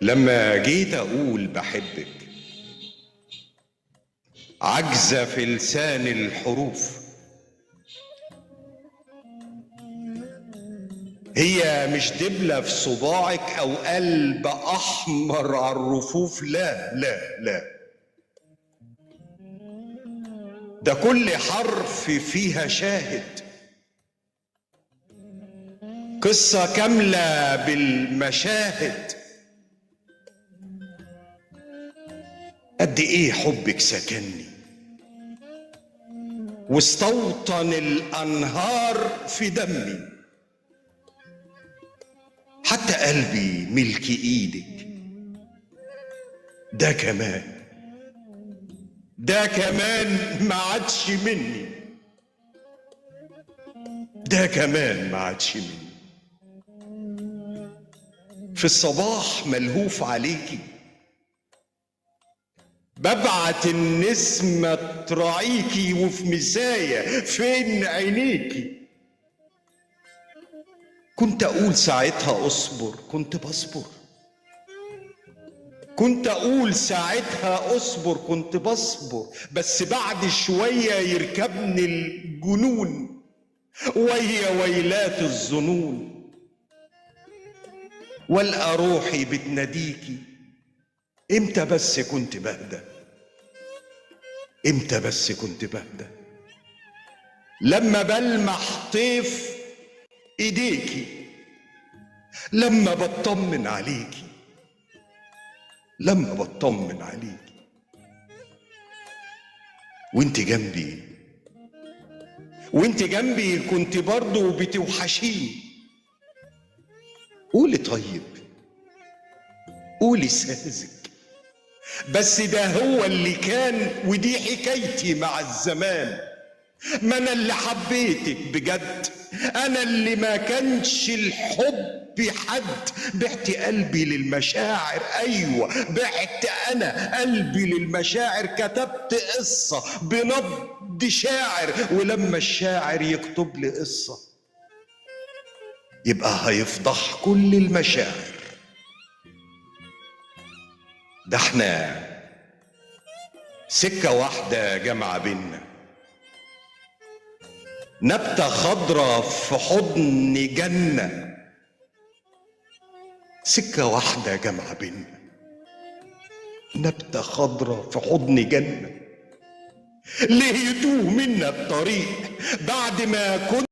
لما جيت اقول بحبك عجزة في لسان الحروف، هي مش دبلة في صباعك او قلب احمر على الرفوف، لا لا لا، ده كل حرف فيها شاهد، قصة كاملة بالمشاهد. قد ايه حبك سكنني واستوطن الانهار في دمي، حتى قلبي ملك ايدك. ده كمان ما عادش مني، ده كمان ما عادش مني. في الصباح ملهوف عليكي، ببعت النسمة تراعيكي، وفي مسايا فين عينيكي. كنت اقول ساعتها اصبر، كنت بصبر، كنت اقول ساعتها اصبر، كنت بصبر، بس بعد شوية يركبني الجنون ويا ويلات الظنون، والقى روحي بتناديكي. امتى بس كنت بهدى، امتى بس كنت بهدى؟ لما بلمح طيف ايديكي، لما بطمن عليكي، لما بطمن عليكي وانت جنبي، وانت جنبي كنت برضو بتوحشيني. قولي طيب، قولي ساذج، بس ده هو اللي كان، ودي حكايتي مع الزمان. ما انا اللي حبيتك بجد، انا اللي ما كانش الحب حد. بعت قلبي للمشاعر، ايوه بعت انا قلبي للمشاعر، كتبت قصة بنبض شاعر، ولما الشاعر يكتب لي قصة يبقى هيفضح كل المشاعر. ده احنا سكة واحدة جامعة بينا، نبتة خضرة في حضن جنة. سكة واحدة جامعة بينا، نبتة خضرة في حضن جنة. ليه يتوه منا الطريق بعد ما كنت